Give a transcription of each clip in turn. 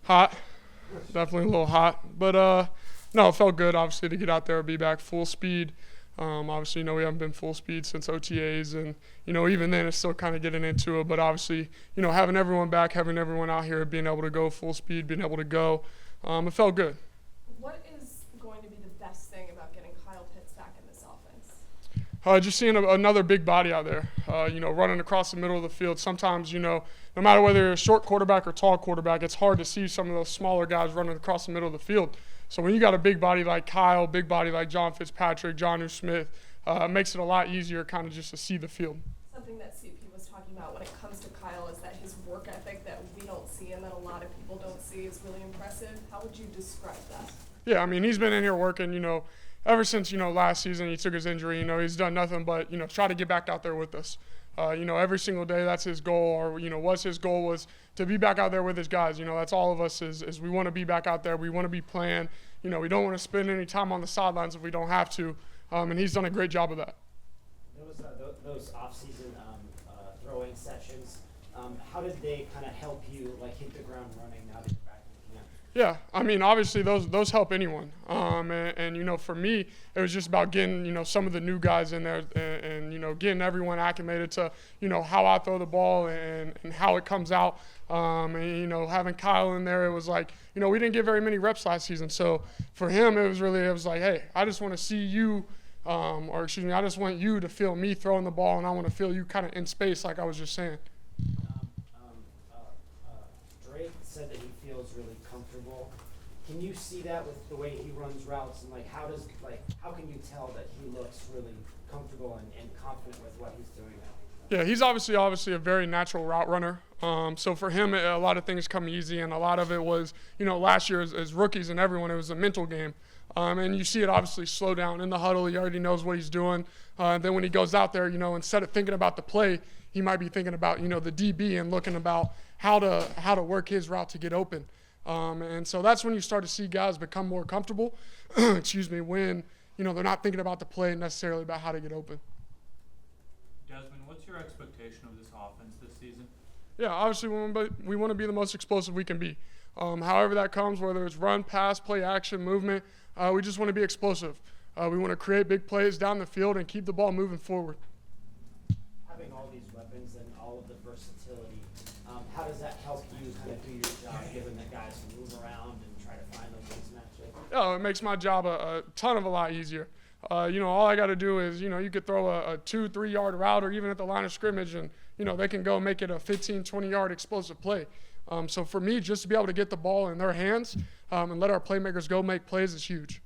Hot, definitely a little hot, but no, it felt good obviously to get out there and be back full speed. Obviously, we haven't been full speed since OTAs, and even then it's still kind of getting into it. But obviously, having everyone back, having everyone out here, being able to go full speed, being able to go, it felt good. What is going to be the best thing about getting Kyle Pitts back in this offense? Just seeing another big body out there, running across the middle of the field. Sometimes, no matter whether you're a short quarterback or tall quarterback, it's hard to see some of those smaller guys running across the middle of the field. So when you got a big body like Kyle, big body like John Fitzpatrick, Jonnu Smith, it makes it a lot easier kind of just to see the field. Something that CP was talking about when it comes to Kyle is that his work ethic that we don't see and that a lot of people don't see is really impressive. How would you describe that? Yeah, he's been in here working, ever since, last season he took his injury. He's done nothing but, try to get back out there with us. Every single day that's his goal, or, was his goal was to be back out there with his guys. That's all of us is we want to be back out there. We want to be playing. We don't want to spend any time on the sidelines if we don't have to. And he's done a great job of that. Those off-season throwing sessions, how did they kind of help you hit the ground running now that you're back in camp? Yeah, obviously those help anyone. And for me, it was just about getting, some of the new guys in there and getting everyone acclimated to, how I throw the ball and how it comes out. And having Kyle in there, it was like, we didn't get very many reps last season. So for him, it was like, hey, I just want to see you, I just want you to feel me throwing the ball, and I want to feel you kind of in space like I was just saying. Drake said that he feels really comfortable. Can you see that with the way he runs routes, and how can you tell that he looks really comfortable and confident with what he's doing now? Yeah, he's obviously a very natural route runner. So for him, a lot of things come easy, and a lot of it was, last year as rookies and everyone, it was a mental game. And you see it obviously slow down in the huddle. He already knows what he's doing. Then when he goes out there, instead of thinking about the play, he might be thinking about, the DB and looking about how to work his route to get open. And so that's when you start to see guys become more comfortable, when, they're not thinking about the play necessarily about how to get open. Desmond, what's your expectation of this offense this season? Yeah, obviously we want to be the most explosive we can be. However that comes, whether it's run, pass, play, action, movement, we just want to be explosive. We want to create big plays down the field and keep the ball moving forward. Having all these weapons and all of the versatility, how does that help you kind of do your job, given that guys can move around and try to find those mismatches? Yeah, it makes my job a lot easier. All I got to do is, you could throw a 2-3 yard route or even at the line of scrimmage, and, they can go make it a 15, 20 yard explosive play. So for me, just to be able to get the ball in their hands and let our playmakers go make plays is huge.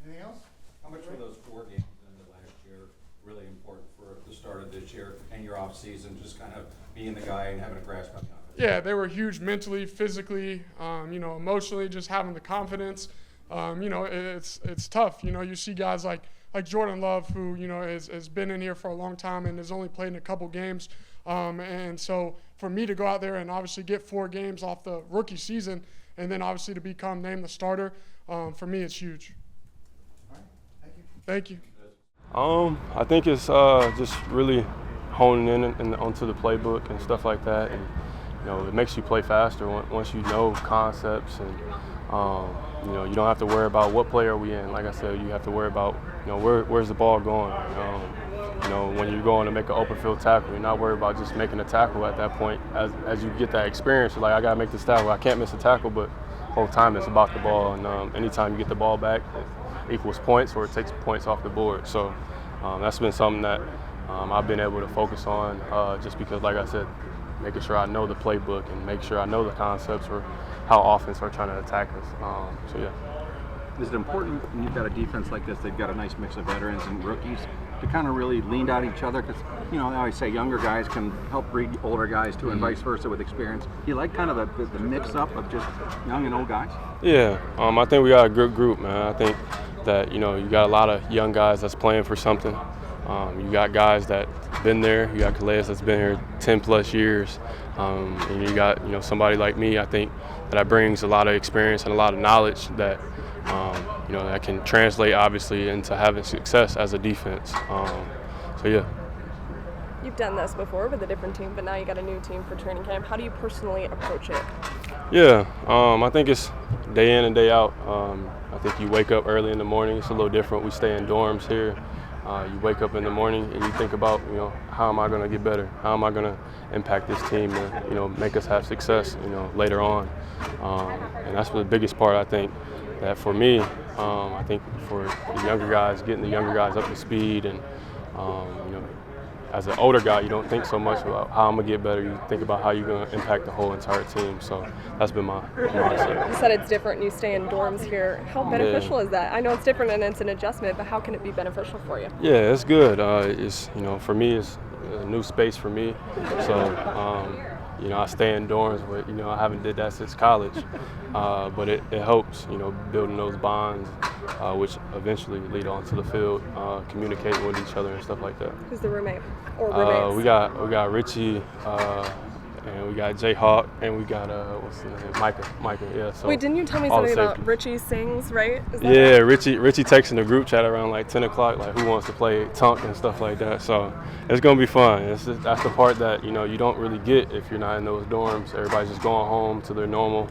Anything else? How much were those 4 games in the last year really important for the start of this year and your off season, just kind of being the guy and having a grasp on the offense? Yeah, they were huge mentally, physically, emotionally, just having the confidence. It's tough. You see guys like Jordan Love, who, has been in here for a long time and has only played in a couple games. And so for me to go out there and obviously get 4 games off the rookie season and then obviously to become named the starter, for me it's huge. All right. Thank you. I think it's just really honing in and onto the playbook and stuff like that. And, it makes you play faster once you know concepts, and you don't have to worry about what play are we in. Like I said, you have to worry about where's the ball going. When you're going to make an open field tackle, you're not worried about just making a tackle at that point. As you get that experience, you're like, I got to make this tackle. I can't miss a tackle, but the whole time it's about the ball. And anytime you get the ball back, it equals points or it takes points off the board. So that's been something that I've been able to focus on just because, like I said, making sure I know the playbook and make sure I know the concepts or how offense are trying to attack us. So, yeah. Is it important when you've got a defense like this, they've got a nice mix of veterans and rookies, to kind of really lean on each other? Because, they always say younger guys can help breed older guys too, and vice versa with experience. You like kind of the mix-up of just young and old guys? Yeah, I think we got a good group, man. I think that, you got a lot of young guys that's playing for something. You got guys that been there. You got Calais that's been here 10+ years. And you got, somebody like me, I think, that brings a lot of experience and a lot of knowledge that, that can translate, obviously, into having success as a defense. So, yeah. You've done this before with a different team, but now you got a new team for training camp. How do you personally approach it? Yeah, I think it's day in and day out. I think you wake up early in the morning. It's a little different. We stay in dorms here. You wake up in the morning and you think about, how am I going to get better? How am I going to impact this team to, make us have success, later on? And that's the biggest part, I think, that for me, I think for the younger guys, getting the younger guys up to speed and, as an older guy, you don't think so much about how I'm going to get better. You think about how you're going to impact the whole entire team. So that's been my mindset. You said it's different and you stay in dorms here. How beneficial is that? I know it's different and it's an adjustment, but how can it be beneficial for you? Yeah, it's good. It's for me, it's a new space for me. So, I stay in dorms, but I haven't did that since college. But it helps, building those bonds, which eventually lead onto the field, communicating with each other and stuff like that. Who's the roommate or roommates? We got Richie, and we got Jayhawk, and we got what's his name, Micah. Yeah. So wait, didn't you tell me all the something about safety. Richie sings, right? Is that Yeah, right? Richie texting the group chat around like 10 o'clock, like who wants to play Tunk and stuff like that. So it's gonna be fun. That's the part that you don't really get if you're not in those dorms. Everybody's just going home to their normal,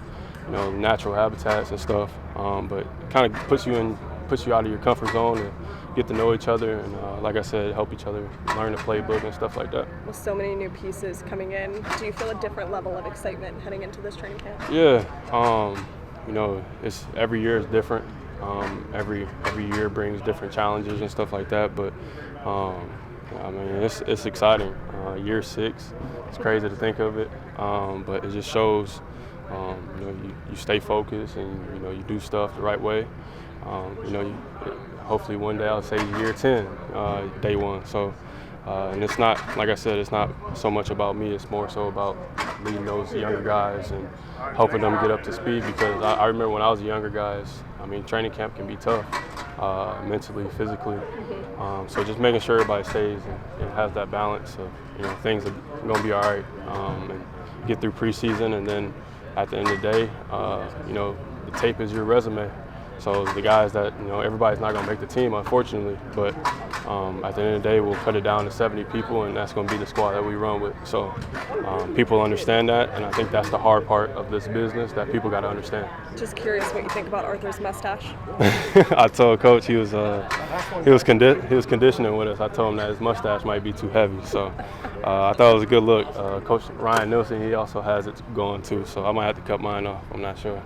natural habitats and stuff. But it kind of puts you out of your comfort zone and get to know each other and, like I said, help each other learn the playbook and stuff like that. With so many new pieces coming in, do you feel a different level of excitement heading into this training camp? Yeah, it's every year is different. Every year brings different challenges and stuff like that. But it's exciting. Year 6, it's crazy to think of it, but it just shows. You stay focused and you do stuff the right way. Hopefully one day I'll say year 10, day 1. So, and it's not, like I said, it's not so much about me. It's more so about leading those younger guys and helping them get up to speed. Because I remember when I was a younger guys, training camp can be tough, mentally, physically. So just making sure everybody stays and has that balance of, things are going to be all right, and get through preseason, and then at the end of the day, the tape is your resume. So the guys that, everybody's not going to make the team, unfortunately, but at the end of the day, we'll cut it down to 70 people, and that's going to be the squad that we run with. So people understand that, and I think that's the hard part of this business that people got to understand. Just curious what you think about Arthur's mustache. I told Coach he was conditioning with us. I told him that his mustache might be too heavy, so I thought it was a good look. Coach Ryan Nielsen, he also has it going too, so I might have to cut mine off. I'm not sure.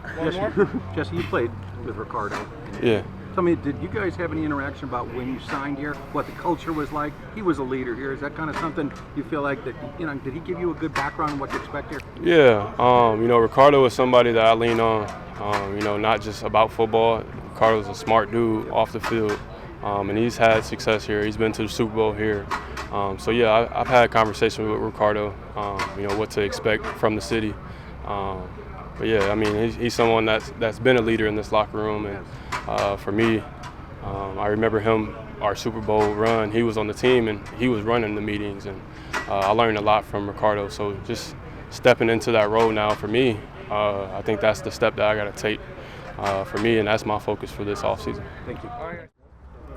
Jesse, you played with Ricardo. Yeah. Tell me, did you guys have any interaction about when you signed here, what the culture was like? He was a leader here. Is that kind of something you feel like that, did he give you a good background on what to expect here? Yeah. Ricardo is somebody that I lean on, not just about football. Ricardo's a smart dude off the field, and he's had success here. He's been to the Super Bowl here. So, yeah, I've had conversations with Ricardo, what to expect from the city. But yeah, he's someone that's been a leader in this locker room, and for me, I remember him, our Super Bowl run. He was on the team and he was running the meetings, and I learned a lot from Ricardo. So just stepping into that role now for me, I think that's the step that I got to take for me, and that's my focus for this offseason. Thank you.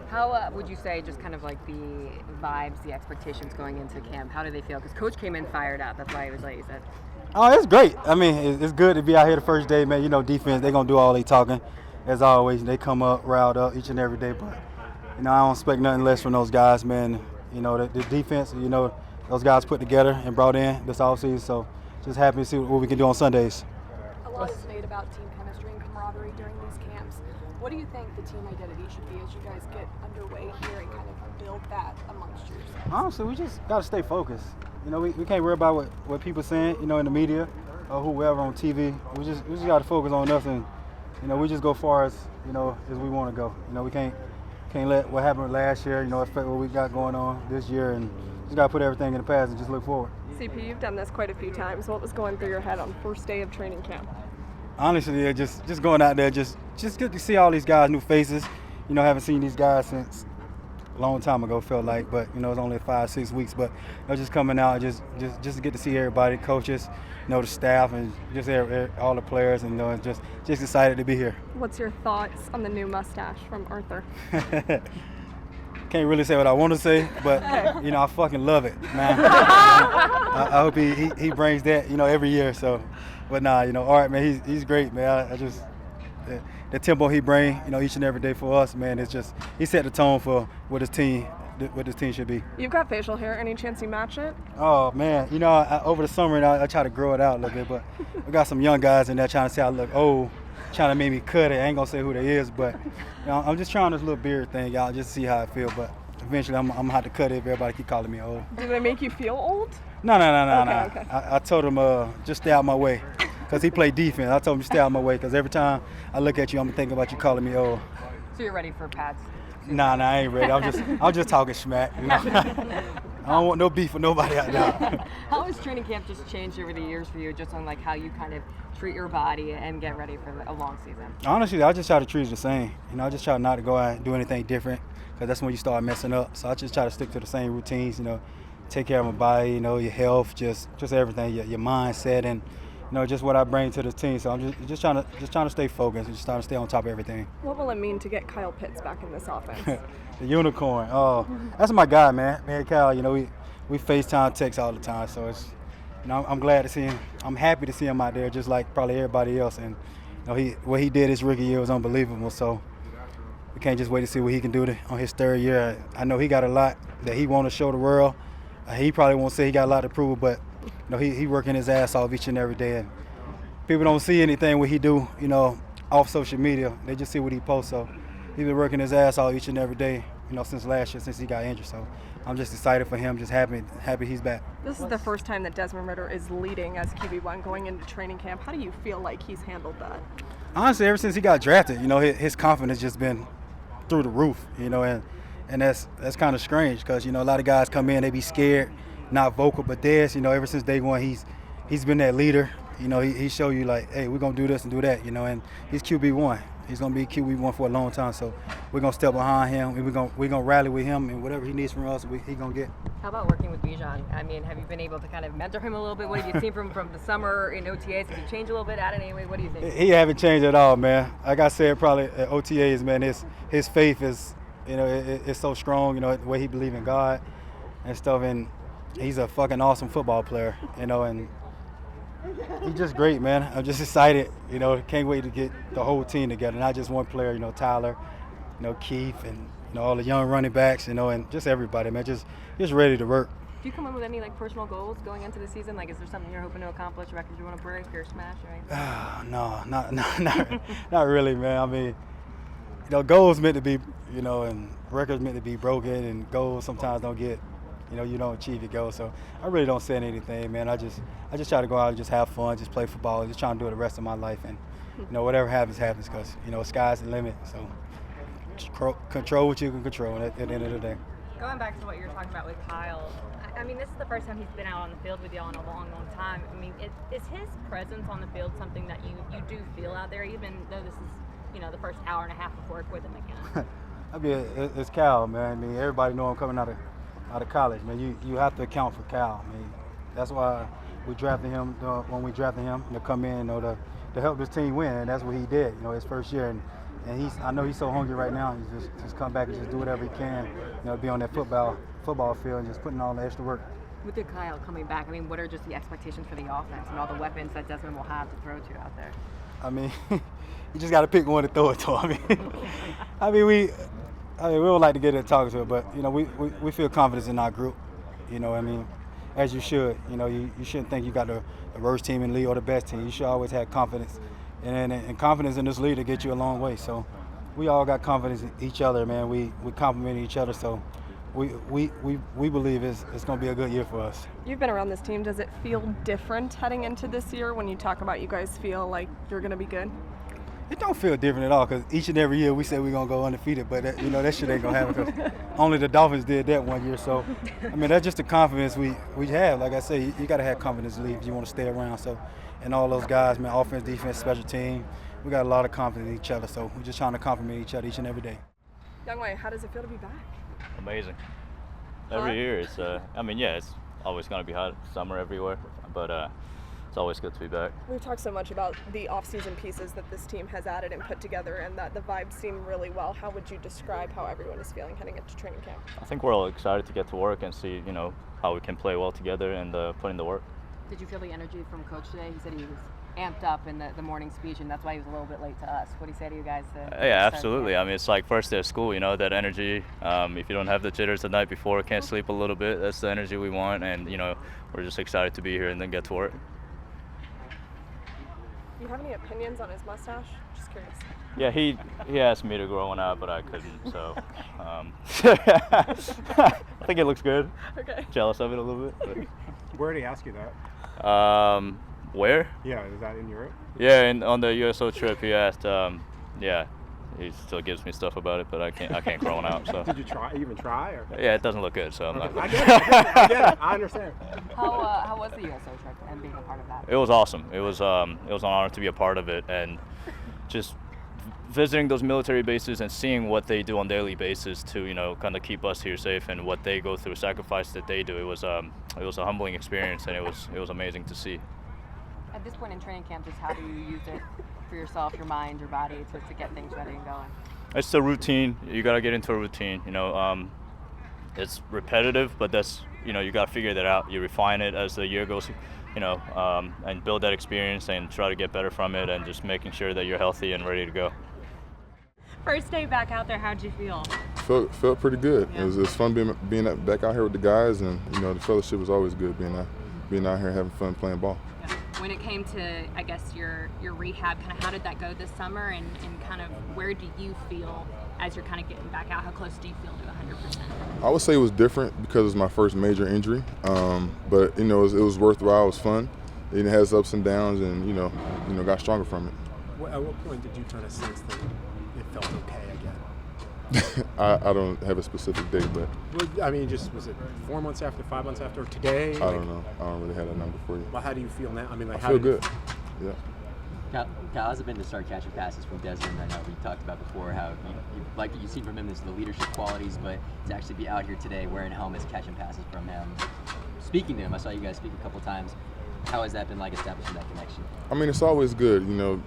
How would you say just kind of like the vibes, the expectations going into camp? How do they feel? Because Coach came in fired up. That's why he was late. You said. Oh, it's great. It's good to be out here the first day, man. Defense, they're going to do all they talking. As always, they come up, riled up each and every day. But, I don't expect nothing less from those guys, man. The defense, those guys put together and brought in this offseason. So just happy to see what we can do on Sundays. A lot is made about team chemistry and camaraderie during these camps. What do you think the team identity should be as you guys get underway here and kind of build that amongst yourselves? Honestly, we just got to stay focused. We can't worry about what people are saying, in the media or whoever on TV. We just got to focus on us, and we just go far as as we want to go. We can't let what happened last year, affect what we got going on this year, and just got to put everything in the past and just look forward. CP, you've done this quite a few times. What was going through your head on first day of training camp? Honestly, just going out there, just good to see all these guys, new faces. Haven't seen these guys since a long time ago, felt like, but it was only 5-6 weeks. But just coming out, just to get to see everybody, coaches, the staff, and just all the players, and just excited to be here. What's your thoughts on the new mustache from Arthur? can't really say what I want to say, but, you know, I fucking love it, man. I hope he brings that, you know, every year. So, but nah, you know, all right, man, he's great, man. I just the tempo he brings, you know, each and every day for us, man. It's just he set the tone for what his team should be. You've got facial hair. Any chance you match it? Oh man, you know, over the summer I try to grow it out a little bit, but we got some young guys in there trying to say I look old, trying to make me cut it. I ain't gonna say who they is, but you know, I'm just trying this little beard thing, y'all, just to see how I feel. But eventually, I'm gonna have to cut it if everybody keep calling me old. Do they make you feel old? No. Okay. I told him just stay out my way, cause he played defense. I told him to stay out my way, cause every time I look at you, I'm thinking about you calling me old. So you're ready for Pat's? Nah, I ain't ready. I'm just talking smack. You know? I don't want no beef with nobody out there. How has training camp just changed over the years for you, just on like how you kind of treat your body and get ready for a long season? Honestly, I just try to treat it the same. You know, I just try not to go out and do anything different, because that's when you start messing up. So I just try to stick to the same routines. You know, take care of my body. You know, your health, just everything, your mindset, and you know, just what I bring to the team. So I'm just trying to stay focused, just trying to stay on top of everything. What will it mean to get Kyle Pitts back in this offense? The unicorn. Oh, that's my guy, man. Me and Kyle, you know, we FaceTime text all the time. So it's, you know, I'm glad to see him. I'm happy to see him out there, just like probably everybody else. And you know, what he did his rookie year was unbelievable. So we can't just wait to see what he can do on his third year. I know he got a lot that he want to show the world. He probably won't say he got a lot to prove, but you know, he working his ass off each and every day. And people don't see anything what he do, you know, off social media. They just see what he posts. So he's been working his ass off each and every day, you know, since last year, since he got injured. So I'm just excited for him, just happy he's back. This is the first time that Desmond Ridder is leading as QB1 going into training camp. How do you feel like he's handled that? Honestly, ever since he got drafted, you know, his confidence just been through the roof, you know, and that's kind of strange, because, you know, a lot of guys come in, they be scared, not vocal, but Des, you know, ever since day one, he's been that leader. You know, he show you like, hey, we're gonna do this and do that, you know, and he's QB1. He's gonna be QB1 for a long time, so we're gonna step behind him, and we're gonna rally with him, and whatever he needs from us, he gonna get. How about working with Bijan? I mean, have you been able to kind of mentor him a little bit? What have you seen from the summer in OTAs? Has he changed a little bit? Added anyway? What do you think? He haven't changed at all, man. Like I said, probably at OTAs, man, his faith is, you know, it's so strong, you know, the way he believes in God and stuff, and he's a fucking awesome football player, you know, and he's just great, man. I'm just excited, you know, can't wait to get the whole team together, not just one player, you know, Tyler, you know, Keith, and, you know, all the young running backs, you know, and just everybody, man, just ready to work. Do you come in with any, like, personal goals going into the season? Like, is there something you're hoping to accomplish, records you want to break or smash or anything? No, not really, man. I mean, you know, goals meant to be, you know, and records meant to be broken, and goals sometimes don't get, you know, you don't achieve your goals. So I really don't say anything, man. I just try to go out and just have fun, just play football, just trying to do it the rest of my life. And, you know, whatever happens, because, you know, sky's the limit. So control what you can control at the end of the day. Going back to what you were talking about with Kyle, I mean, this is the first time he's been out on the field with y'all in a long, long time. I mean, is his presence on the field something that you do feel out there, even though this is, you know, the first hour and a half of work with him again? I mean, it's Cal, man. I mean, everybody know him coming out of college, man. You have to account for Cal. I mean, that's why we drafted him when we drafted him to come in, you know, to help this team win, and that's what he did. You know, his first year, and I know he's so hungry right now. He's just come back and just do whatever he can, you know, be on that football field and just putting all the extra work. With the Kyle coming back, I mean, what are just the expectations for the offense and all the weapons that Desmond will have to throw to out there? I mean, you just got to pick one to throw it to. I mean, we don't like to get into talking to it, but, you know, we feel confidence in our group. You know, I mean, as you should. You know, you shouldn't think you got the worst team in the league or the best team. You should always have confidence, and confidence in this league to get you a long way. So we all got confidence in each other, man. We compliment each other, so we believe it's going to be a good year for us. You've been around this team. Does it feel different heading into this year when you talk about you guys feel like you're going to be good? It don't feel different at all, because each and every year we say we're going to go undefeated, but that, you know, that shit ain't going to happen, because only the Dolphins did that one year. So, I mean, that's just the confidence we have. Like I say, you got to have confidence to leave if you want to stay around. So, and all those guys, man, offense, defense, special team, we got a lot of confidence in each other. So we're just trying to compliment each other each and every day. Younghoe, how does it feel to be back? Amazing. Every year it's, I mean, yeah, it's always going to be hot, summer everywhere, but it's always good to be back. We've talked so much about the off-season pieces that this team has added and put together, and that the vibes seem really well. How would you describe how everyone is feeling heading into training camp? I think we're all excited to get to work and see, how we can play well together and put in the work. Did you feel the energy from Coach today? He said he was amped up in the morning speech, and that's why he was a little bit late to us. What did he say to you guys? Yeah, absolutely. I mean, it's like first day of school, that energy. If you don't have the jitters the night before, can't sleep a little bit, that's the energy we want, and, we're just excited to be here and then get to work. Do you have any opinions on his mustache? Just curious. Yeah, he asked me to grow one out, but I couldn't, so I think it looks good. Okay. Jealous of it a little bit. But. Where did he ask you that? Where? Yeah, is that in Europe? Yeah, and on the USO trip, he asked. He still gives me stuff about it, but I can't grow one out. So. Did you even try? Or? Yeah, it doesn't look good, so I'm okay. not. I get it. I understand. How was the USO trip and being a part of that? It was awesome. It was an honor to be a part of it, and just visiting those military bases and seeing what they do on a daily basis to kind of keep us here safe and what they go through, sacrifice that they do. It was a humbling experience, and it was amazing to see. At this point in training camp, just how do you use it for yourself, your mind, your body to get things ready and going? It's the routine. You got to get into a routine. It's repetitive, but that's you got to figure that out. You refine it as the year goes, and build that experience and try to get better from it, and just making sure that you're healthy and ready to go. First day back out there, how'd you feel? Felt pretty good. Yeah. It was fun being back out here with the guys, and the fellowship was always good being out here having fun playing ball. Yeah. When it came to, I guess, your rehab, kind of how did that go this summer, and kind of where do you feel as you're kind of getting back out? How close do you feel to 100%? I would say it was different because it was my first major injury, but it was worthwhile. It was fun. It has ups and downs, and got stronger from it. At what point did you kind of sense that it felt okay again? I don't have a specific date, but I mean, was it 4 months after, 5 months after, or today? I don't know. I don't really have that number for you. Well, how do you feel now? I mean, I feel good. Yeah. Kyle, how's it been to start catching passes from Desmond? I know we talked about before how you've seen from him the leadership qualities, but to actually be out here today wearing helmets, catching passes from him, speaking to him. I saw you guys speak a couple times. How has that been like establishing that connection? I mean, it's always good,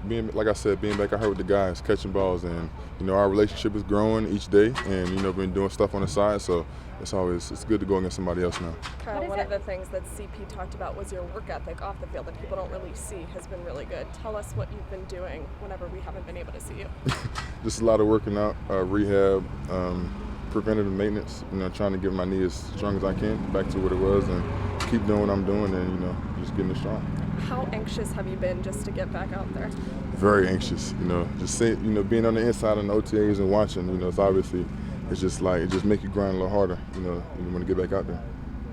being, like I said, being back out here with the guys, catching balls, and, our relationship is growing each day, and, been doing stuff on the side, so it's good to go against somebody else now. Kyle, one of the things that CP talked about was your work ethic off the field that people don't really see has been really good. Tell us what you've been doing whenever we haven't been able to see you. Just a lot of working out, rehab, preventative maintenance, trying to get my knee as strong as I can, back to what it was, and keep doing what I'm doing, and, just getting it strong. How anxious have you been just to get back out there? Very anxious, just being on the inside of the OTAs and watching, it's obviously, it's just like, it just make you grind a little harder, when you get back out there.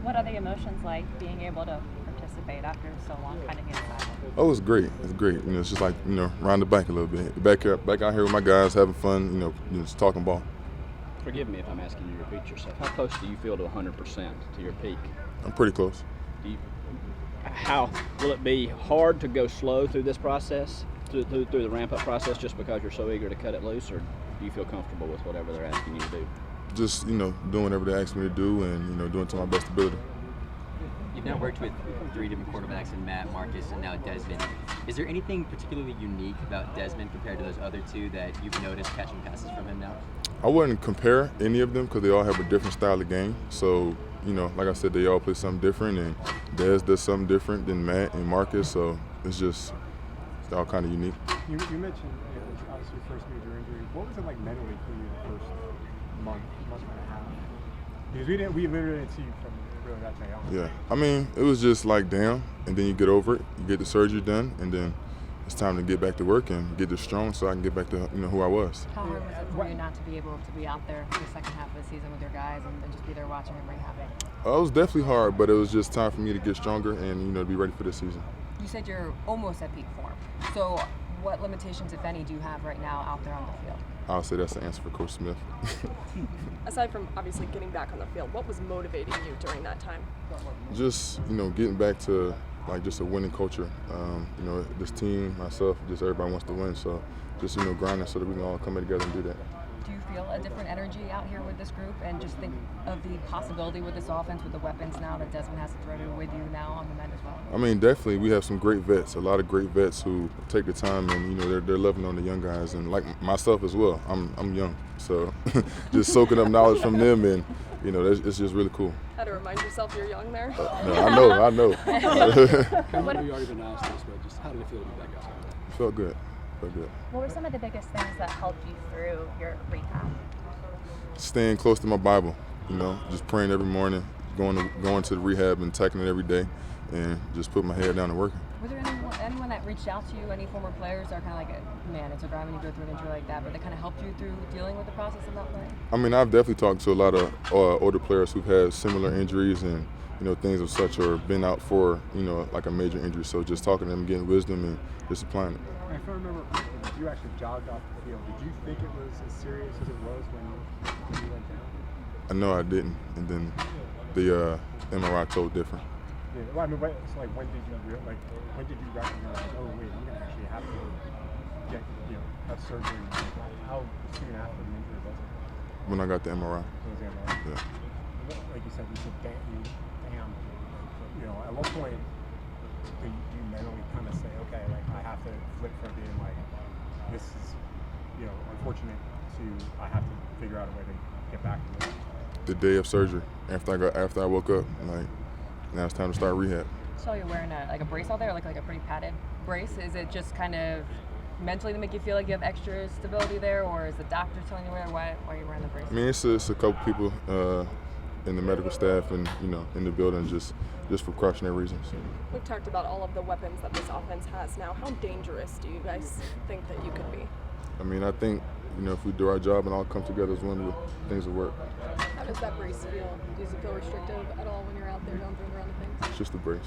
What are the emotions like being able to participate after so long kind of inside? Oh, it's great. It's great. It's just like, round the bank a little bit. Back out here with my guys, having fun, just talking ball. Forgive me if I'm asking you to repeat yourself. How close do you feel to 100% to your peak? I'm pretty close. How will it be hard to go slow through this process, through the ramp-up process, just because you're so eager to cut it loose, or do you feel comfortable with whatever they're asking you to do? Just, doing whatever they ask me to do, and, doing to my best ability. You've now worked with 3 different quarterbacks in Matt, Marcus, and now Desmond. Is there anything particularly unique about Desmond compared to those other two that you've noticed catching passes from him now? I wouldn't compare any of them because they all have a different style of game. So, like I said, they all play something different, and Des does something different than Matt and Marcus. So it's all kind of unique. You mentioned obviously your first major injury. What was it like mentally for you the first month and a half? Because we literally didn't see you from really that day on. Yeah, I mean, it was just like, damn, and then you get over it, you get the surgery done, and then it's time to get back to work and get this strong so I can get back to who I was. How hard was it for you not to be able to be out there for the second half of the season with your guys and just be there watching them rehabbing? It was definitely hard, but it was just time for me to get stronger and to be ready for this season. You said you're almost at peak form. So what limitations, if any, do you have right now out there on the field? I'll say that's the answer for Coach Smith. Aside from obviously getting back on the field, what was motivating you during that time? Just, getting back to just a winning culture. This team, myself, just everybody wants to win. So just, grinding so that we can all come together and do that. Do you feel a different energy out here with this group, and just think of the possibility with this offense, with the weapons now that Desmond has to throw to with you now on the men as well? I mean, definitely, we have some great vets, a lot of great vets who take the time and, you know, they're loving on the young guys, and like myself as well. I'm young, so just soaking up knowledge from them, and, you know, it's just really cool. Had to remind yourself you're young there. No, I know. I know you already been asked this, but just how did it feel to be back out? Felt good. Good. What were some of the biggest things that helped you through your rehab? Staying close to my Bible, you know, just praying every morning, going to the rehab and tackling it every day, and just putting my head down and working. Was there anyone that reached out to you, any former players that are kind of like, man, it's a grind when you go through an injury like that, but they kind of helped you through dealing with the process of not playing? I mean, I've definitely talked to a lot of older players who've had similar injuries and, you know, things of such, or been out for, you know, like a major injury. So just talking to them, getting wisdom, and just applying it. If I remember, you actually jogged off the field. Did you think it was as serious as it was when you went down? I know I didn't, and then the MRI told different. Yeah, well, I mean, it's like when did you recognize? Oh wait, I'm gonna actually have to get, you know, have surgery. How soon after the injury was it? When I got the MRI. It was the MRI. Yeah. Like you said, damn. You know, at what point do you mentally kind of say, okay, like I have to flip from being like, this is, you know, unfortunate to I have to figure out a way to get back to it? The day of surgery, after I woke up, like, now it's time to start rehab. So you're wearing a brace out there, like a pretty padded brace. Is it just kind of mentally to make you feel like you have extra stability there, or is the doctor telling you why are you wearing the brace? I mean, it's a couple people in the medical staff and, you know, in the building, just for precautionary reasons. We've talked about all of the weapons that this offense has now. How dangerous do you guys think that you could be? I mean, I think, you know, if we do our job and all come together as one, things will work. How does that brace feel? Does it feel restrictive at all when you're out there doing around the things? It's just a brace,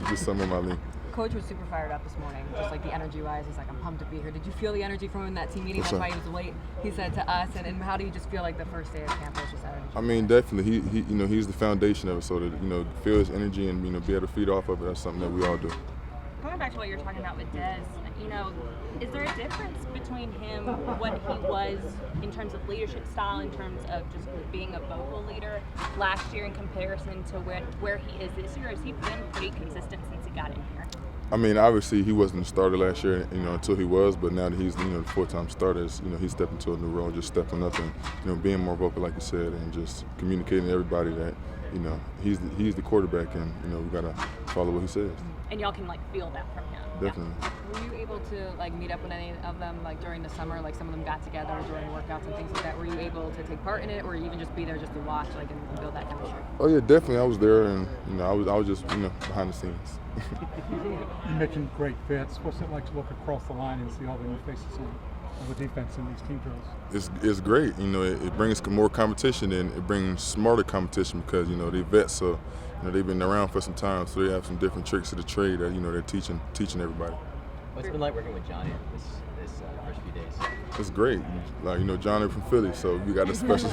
just some of my lean. Coach was super fired up this morning, just like the energy-wise. He's like, I'm pumped to be here. Did you feel the energy from him in that team meeting? That's why he was late, he said to us. And how do you just feel like the first day of camp was just energy? I mean, definitely, he you know, he's the foundation of it, so that, you know, feel his energy and, you know, be able to feed off of it, that's something that we all do. Going back to what you were talking about with Des, you know, is there a difference between him, what he was in terms of leadership style, in terms of just being a vocal leader last year in comparison to where he is this year? Has he been pretty consistent since he got in here? I mean, obviously he wasn't a starter last year, you know, until he was, but now that he's, you know, the full-time starter, you know, he's stepped into a new role, just stepping up and, you know, being more vocal, like you said, and just communicating to everybody that, you know, he's the quarterback, and, you know, we gotta follow what he says. And y'all can feel that from him. Definitely. Were you able to meet up with any of them during the summer? Like some of them got together during workouts and things like that. Were you able to take part in it, or even just be there just to watch, and build that chemistry? Oh yeah, definitely. I was there, and, you know, I was just, you know, behind the scenes. You mentioned great fits. What's it like to look across the line and see all the new faces on the defense in these team drills? It's great. You know, it brings more competition, and it brings smarter competition because, you know, they vets, so, you know, they've been around for some time, so they have some different tricks of the trade that, you know, they're teaching everybody. What's it been like working with Johnny this first few days? It's great. Like, you know, Johnny from Philly, so we got a special,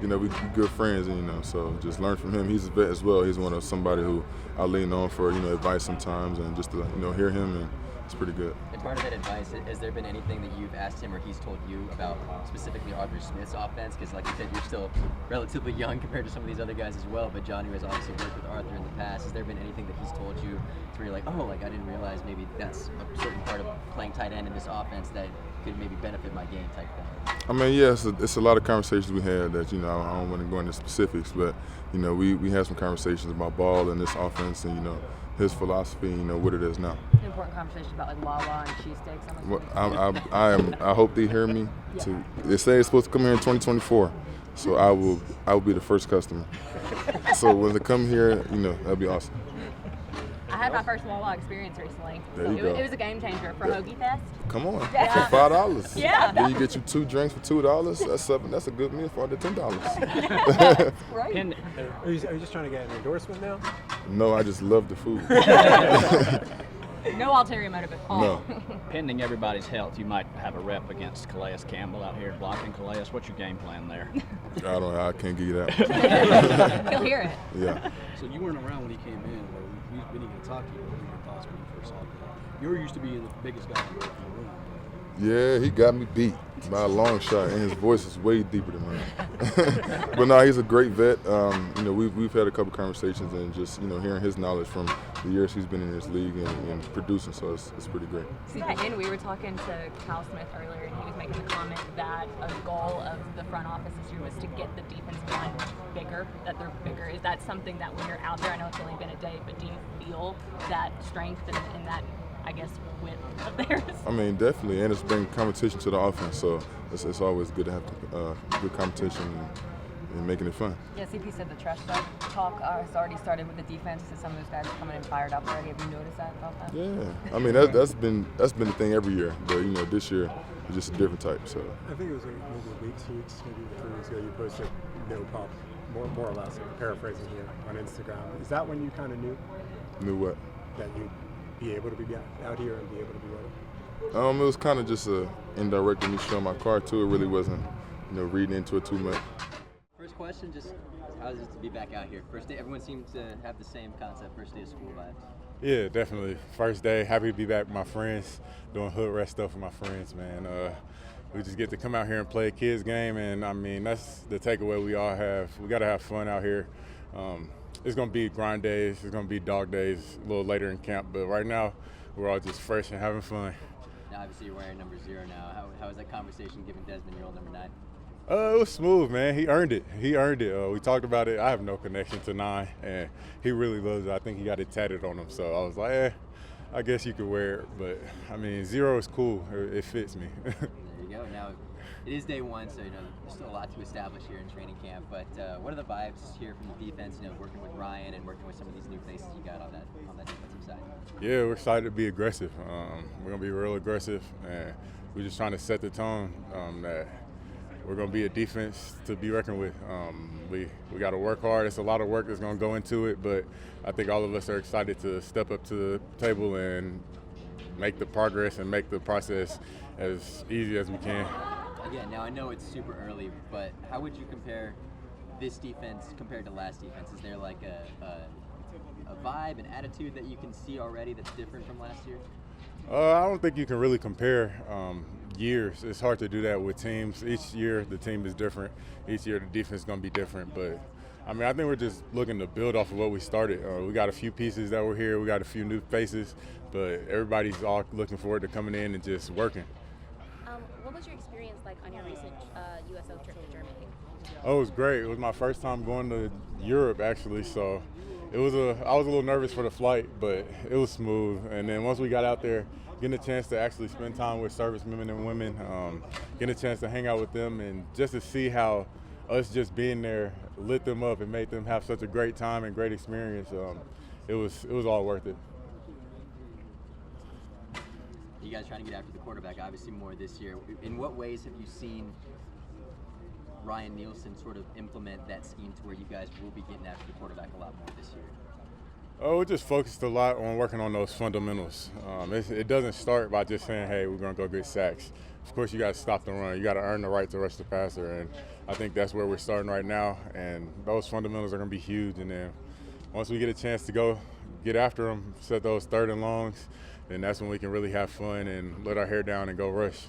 you know, we good friends, and, you know, so just learn from him. He's a vet as well. He's one of somebody who I lean on for, you know, advice sometimes, and just to, you know, hear him, and it's pretty good. And part of that advice, has there been anything that you've asked him or he's told you about specifically Arthur Smith's offense? Because like you said, you're still relatively young compared to some of these other guys as well, but Johnny has obviously worked with Arthur in the past. Has there been anything that he's told you to where you're like, oh, like I didn't realize maybe that's a certain part of playing tight end in this offense that could maybe benefit my game type thing? I mean, yeah, it's a lot of conversations we had that, you know, I don't want to go into specifics, but, you know, we had some conversations about ball and this offense and, you know, his philosophy, you know, what it is now. An important conversation about like Wawa and cheesesteaks. Well, I hope they hear me. They say it's supposed to come here in 2024, so I will be the first customer. So when they come here, you know, that'll be awesome. I had my first Wawa experience recently. There you go. It was a game changer for Hoagie Fest. Come on, Yeah. for $5. Yeah. Then you get you 2 drinks for $2. That's a good meal for under $10. Right. Are you just trying to get an endorsement now? No, I just love the food. No ulterior motive at all. No. Pending everybody's health, you might have a rep against Calais Campbell out here blocking Calais. What's your game plan there? I can't give you that. He'll hear it. Yeah. So you weren't around when he came in, or we didn't get to talk to you. What were your thoughts when you first saw him? You were used to being the biggest guy in the room. Yeah, he got me beat by a long shot, and his voice is way deeper than mine. But no, he's a great vet. We've had a couple conversations, and just hearing his knowledge from the years he's been in this league and producing, so it's pretty great. Yeah, and we were talking to Kyle Smith earlier, and he was making the comment that a goal of the front office this year was to get the defensive line bigger, that they're bigger. Is that something that when you're out there, I know it's only been a day, but do you feel that strength and that, I guess, width of theirs? I mean, definitely, and it's been competition to the offense, so it's always good to have good competition and making it fun. Yeah, CP said the trash talk has already started with the defense. So some of those guys are coming in fired up already. Have you noticed that about that? Yeah, I mean that's been the thing every year, but this year it's just a different type. So I think it was maybe a week, 2 weeks, maybe 3 weeks ago. You posted no pop, more or less, paraphrasing here on Instagram. Is that when you kind of knew? Knew what? That you'd be able to be out here and be able to be ready? It was kind of just a indirect me showing my card too. It really wasn't, reading into it too much. First question, just how is it to be back out here? First day, everyone seems to have the same concept, first day of school vibes. Yeah, definitely. First day, happy to be back with my friends, doing hood rat stuff with my friends, man. We just get to come out here and play a kids game, and I mean, that's the takeaway we all have. We got to have fun out here. It's going to be grind days, it's going to be dog days a little later in camp, but right now we're all just fresh and having fun. Now, obviously, you're wearing number 0 now. How was that conversation giving Desmond your old number 9? It was smooth, man. He earned it. We talked about it. I have no connection to 9, and he really loves it. I think he got it tatted on him, so I was like, I guess you could wear it. But, I mean, 0 is cool. It fits me. There you go. Now, it is day 1, so, there's still a lot to establish here in training camp. But what are the vibes here from the defense, working with Ryan and working with some of these new faces you got on that defensive side? Yeah, we're excited to be aggressive. We're going to be real aggressive, and we're just trying to set the tone that we're going to be a defense to be reckoned with. We got to work hard. It's a lot of work that's going to go into it, but I think all of us are excited to step up to the table and make the progress and make the process as easy as we can. Again, now I know it's super early, but how would you compare this defense compared to last defense? Is there like a vibe, an attitude that you can see already that's different from last year? I don't think you can really compare years. It's hard to do that with teams. Each year the team is different. Each year the defense is going to be different. But, I mean, I think we're just looking to build off of what we started. We got a few pieces that were here. We got a few new faces. But everybody's all looking forward to coming in and just working. What was your experience like on your recent USO trip to Germany? Oh, it was great. It was my first time going to Europe, actually. So I was a little nervous for the flight, but it was smooth. And then once we got out there, getting a chance to actually spend time with servicemen and women, getting a chance to hang out with them, and just to see how us just being there lit them up and made them have such a great time and great experience, it was all worth it. You guys trying to get after the quarterback, obviously more this year. In what ways have you seen Ryan Nielsen sort of implement that scheme to where you guys will be getting after the quarterback a lot more this year? Oh, we just focused a lot on working on those fundamentals. It doesn't start by just saying, hey, we're going to go get sacks. Of course, you got to stop the run. You got to earn the right to rush the passer, and I think that's where we're starting right now, and those fundamentals are going to be huge. And then once we get a chance to go get after them, set those 3rd and longs, then that's when we can really have fun and let our hair down and go rush.